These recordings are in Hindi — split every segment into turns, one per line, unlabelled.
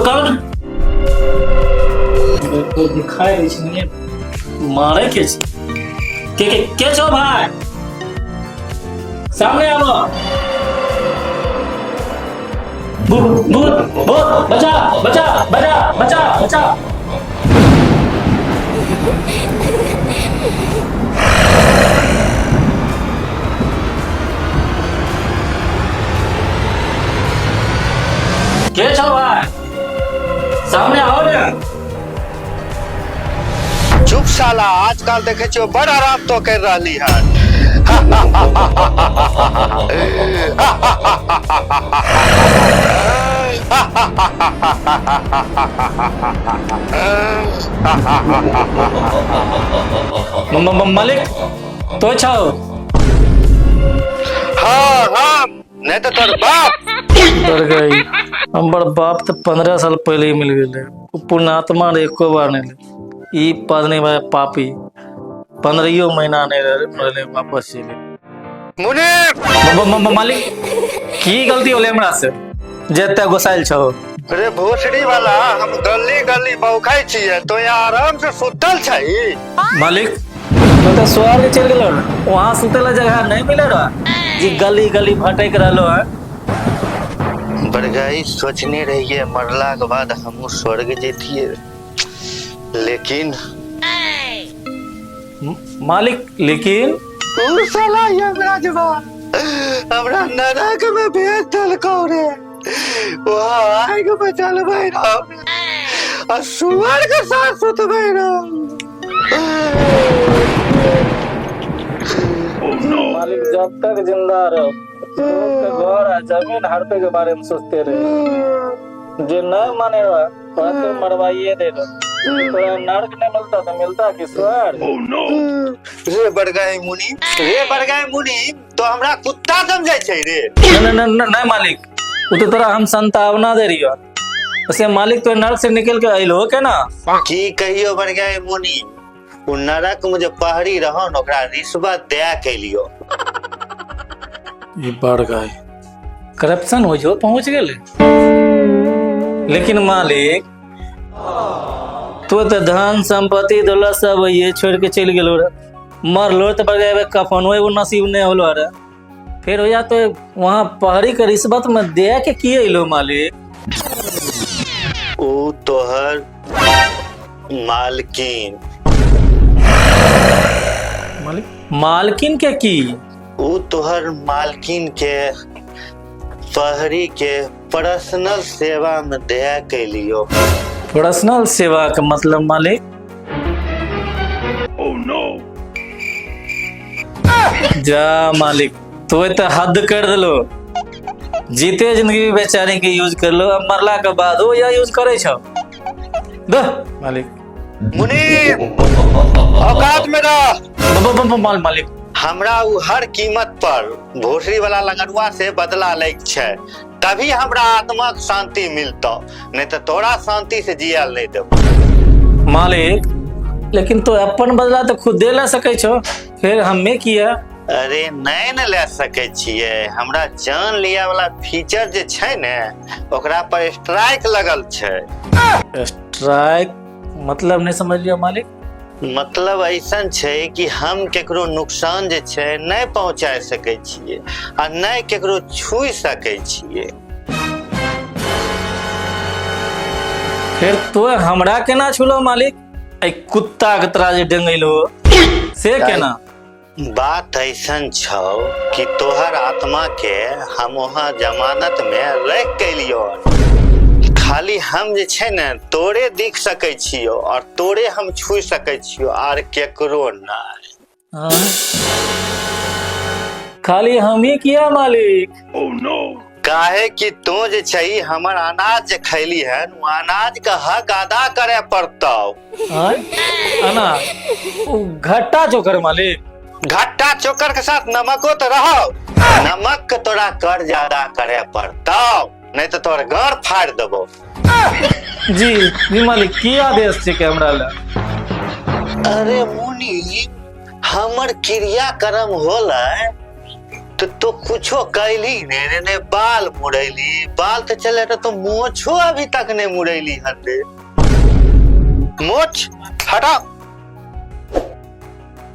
कौन तो दिखाई इसने मारे के छो भाई सामने आओ भूत भूत भूत बचा बचा बचा बचा बचा के छो भाई सामने आओ ने
चुप साला आजकल देखे छो बड़ आराम तो कर रही है
मालिक तो छाओ
हाँ हाँ नहीं तो तोर बाप
डर गई हमर बाप तो 15 साल पहले ही मिल गए पुण्यात्मा रे एको बार नहीं ई पदने भाई पापी 15 महीना नहीं रहे वापस चले
मुनीर
मालिक की गलती होले हमरा से जेते गोसाइल छो
अरे भोसड़ी वाला हम गली गली बौखाई छिए तो यहाँ आराम से सुतल छई
मालिक तो स्वर्ग चल गेलो वहां सुतेला जगह नहीं मिले रहा जी गली गली भटक रहलो है
बड़गाई सोचने रहिए मरला के बाद हम स्वर्ग जेतिए लेकिन
मालिक लेकिन
उ साला यमराज बा हमरा नरक में भेज दलको रे वहाँ आग बचल बैरा और सुअर के साथ सुत बैरा
मालिक जब तक जिंदा रहो घर जमीन हड़पे के बारे में सोचते रहे जो न माने तो मरवाइए दे दो तो नरक नहीं मिलता तो मिलता कि स्वर्ग
रे बड़गाई मुनि तो हमरा कुत्ता समझे छै रे
नहीं मालिक वो तो तोरा हम संतावना दे रही हो उसे मालिक तो नरक से निकल के आइल हो के ना
की कहियो बड़गाई मुनि उ नरक में जो पहरी रहो न ओकरा रिश्वत दे के लियो
ये बढ़ गए करप्शन हो जो पहुंच गए लेकिन मालिक तो धन संपत्ति दौलत सब ये छोड़ के चल गेलो रे मरलो तो बगैर कफनो वो नसीब नहीं होलो रे फिर हो जा तो वहां पहरी के रिश्वत में दे के किए लो मालिक
उ तोहर मालकिन
मालकिन के की
उ तोहर मालकिन के पहरी के पर्सनल सेवा में दे के लियो
पर्सनल सेवा का मतलब मालिक जा मालिक तो हद कर दलो जीते जिंदगी बेचारे के यूज कर लो अब मरला के बाद वो या यूज करे छो दो मालिक
मुनीर औकात में रह
मालिक
हमरा उ हर कीमत पर भोसड़ी वाला लगड़ुआ से बदला लैक छै तभी हमरा आत्मा के शांति मिलतो नहीं तो तोरा शांति से जियल नहीं देब
मालिक लेकिन तो अपन बदला तो खुद दे ला सकै छो फिर हमें किया
अरे नहीं न ले सके छिए हमरा जान लिया वाला फीचर जे छै ने ओकरा पर स्ट्राइक लगल छै
स्ट्राइक मतलब नहीं समझ लिया मालिक
मतलब ऐसा छै कि हम केकरो नुकसान जे छै नहीं पहुंचा सके छिए आ नहीं केकरो छू सके छिए
फिर तो हमरा केना छुलो मालिक ए कुत्ता के तरह जे डेंगैलो से केना
बात ऐसा छौ कि तोहर आत्मा के हम वहाँ जमानत में रख के लियो खाली हम जे छै ने तोरे दिख सकै छियो और तोरे हम छू सकै छियो और केकरो नहीं
खाली हम ही किया मालिक
काहे कि तू जे छै हमर अनाज जे खैली है वो अनाज का हक अदा करे पड़तौ
अनाज घट्टा चोकर मालिक
घट्टा चोकर के साथ नमको तो रहो नमक के तोरा कर ज्यादा करे पड़ताओ, नहीं तो तोर गार फाड़ देबो।
जी जी मालिक, की आदेश छै के हमरा ला?
अरे मुनि, हमर क्रियाक्रम होला तो कुछो कैली ने बाल मुड़ैली, बाल तो चले तो मोछो अभी तक नहीं मुड़ैली हटे। मोछ हटा।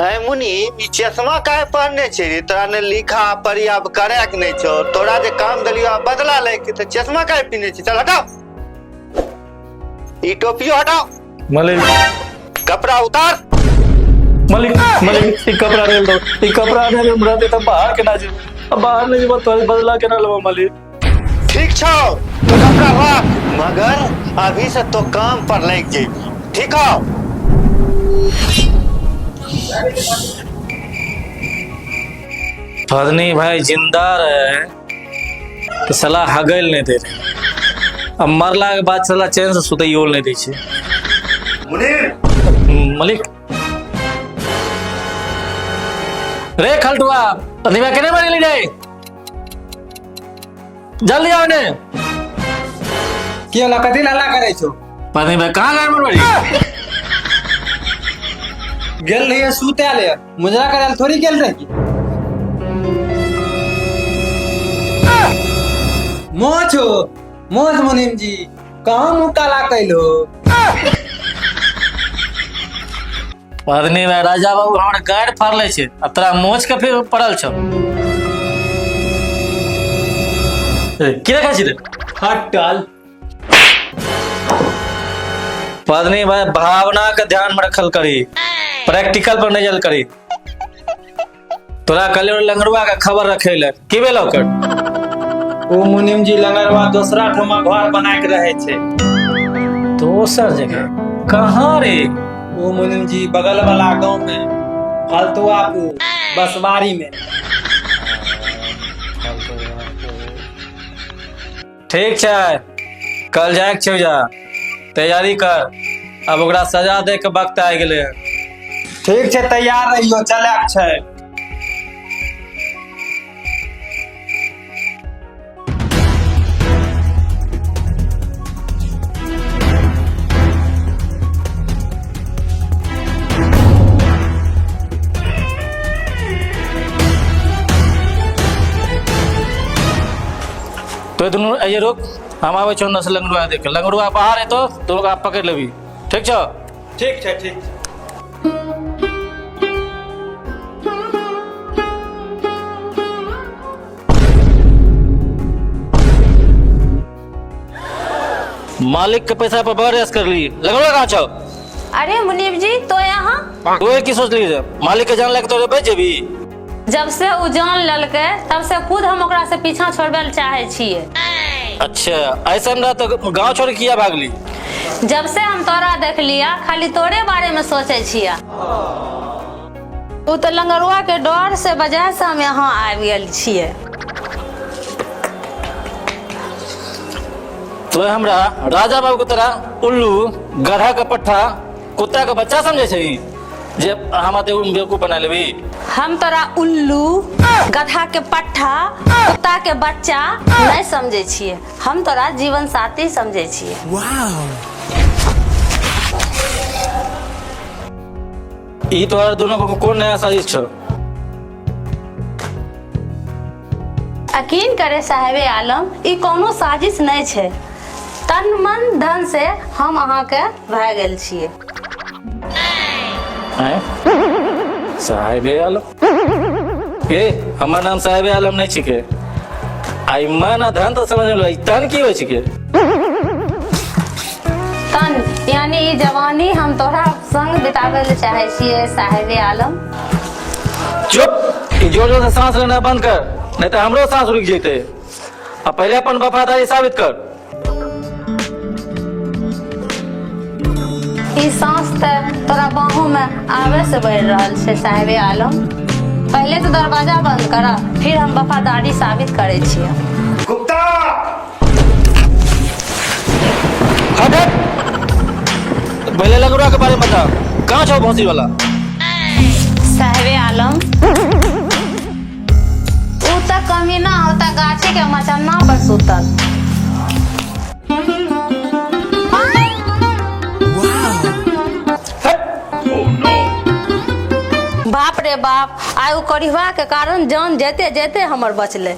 ऐ मुनि, ई चश्मा काहे पहनने छी रे? तोरा ने लिखा पढ़ी अब करे के नहीं छो, तोरा जे काम दलियो बदला ले के, तो चश्मा काहे पहनने छी? चल हटाओ, ई टोपियो हटाओ।
मालिक
कपड़ा उतार।
मालिक मालिक, ई कपड़ा रेल दो, ई कपड़ा ने हमरा दे त बाहर के ना जे, अब बाहर नहीं जेबो तो बदला के ना लेबो मालिक।
ठीक छो, तो कपड़ा रख, मगर अभी से तो काम पर लग जेबी, ठीक हो?
फदनी भाई जिंदा रहे तो साला हगैल नहीं दे रहे, अब मरला के बाद साला चैन से सुतैयो नहीं दै छै।
मुनीर,
मालिक रे खलटुआ, अनिवा केने मारी ले जाए, जल्दी आओ ने।
की होला, कथी लाला करे छो?
पता नहीं कहाँ गए मनवाड़ी?
गेल रहिए सूते ले, मुजरा करे थोड़ी गेल रही। मोछ हो, मोछ मुनीम जी, कहाँ मुँह काला कैलो?
पत्नी भाई राजा बाबू हमारे गाड़ फाड़ ले छे, अब तोरा मोछ के फिर पड़ल छो। की रखा छी रे?
हटल।
पत्नी भाई भावना का ध्यान में रखल करी, प्रैक्टिकल पर नजर करी। तोरा कल लंगड़ुआ का खबर रखे ले की भेल ओकर?
ओ मुनीम जी लंगरवा दूसरा ठमा घर बना के रहे छे।
दोसर जगह कहाँ रे?
ओ मुनीम जी बगल वाला गांव में, फलतुआपुर बसवारी में।
ठीक छै, कल जाए के छै, जा तैयारी कर, अब ओकरा सजा दे के वक्त आ गेले।
ठीक छै, तैयार रहियो, चले के छै।
तो दोनों आइए रुक, हम आवे छो न से लंगड़ुआ देख, लंगड़ुआ बाहर है तो लोग आप पकड़ लेबी, ठीक छो?
ठीक छै, ठीक छै।
मालिक के पैसा पर बगैर कर ली, लंगड़ुआ कहाँ छो?
अरे मुनीब जी, तो यहाँ
तू की सोच ली रे? मालिक के जान लगे तो बेच जेबी?
जब से उ जान ललके तब से खुद हम ओकरा से पीछा छोड़बे ले चाहे छिए।
अच्छा, ऐसा रहा तो गांव छोड़ किया भागली?
जब से हम तोरा देख लिया, खाली तोरे बारे में सोचे छिया। तू तो लंगरुआ के डर से वजह से हम यहाँ आबि गेल छिए।
तो हमरा राजा बाबू के तरह उल्लू, गधा का पट्ठा, कुत्ता का बच्चा समझे छी जे हम ते बेवकूफ बना लेबी?
हम तोरा उल्लू, गधा के पट्ठा, कुत्ता के बच्चा नहीं समझे छिए, हम तोरा जीवन साथी समझे छिए।
ई तोहर दोनों को कौन नया साजिश छो?
यकीन करे साहेबे आलम, ई कोनो साजिश नहीं छे, तन मन धन से हम अहाँ के भाग गेल छिए।
साहेबे आलम? ए, हमार नाम साहेबे आलम नहीं छिके। आई मन धन तो समझ लो, तन की हो छिके?
तन यानी ई जवानी हम तोरा संग बितावे ले चाहे छिए साहेबे आलम।
चुप, जोर जोर से सांस लेना बंद कर, नहीं तो हमरो सांस रुक जेते। अब पहले अपन वफादारी साबित कर।
ई सांस ते तोरा बाहों में आवे से बढ़ रहल छे साहेबे आलम। पहले तो दरवाजा बंद करा, फिर हम वफादारी साबित करे छिए।
कुत्ता!
हट हट! पहले लंगड़ुआ के बारे में बता, कहाँ छो भौंसी वाला?
साहेबे आलम, ऊ त कमीना होता गाछी के मचन्ना पर सुतल। बाप रे बाप, आयु करिवा के कारण जान जेते जेते हमर बचले।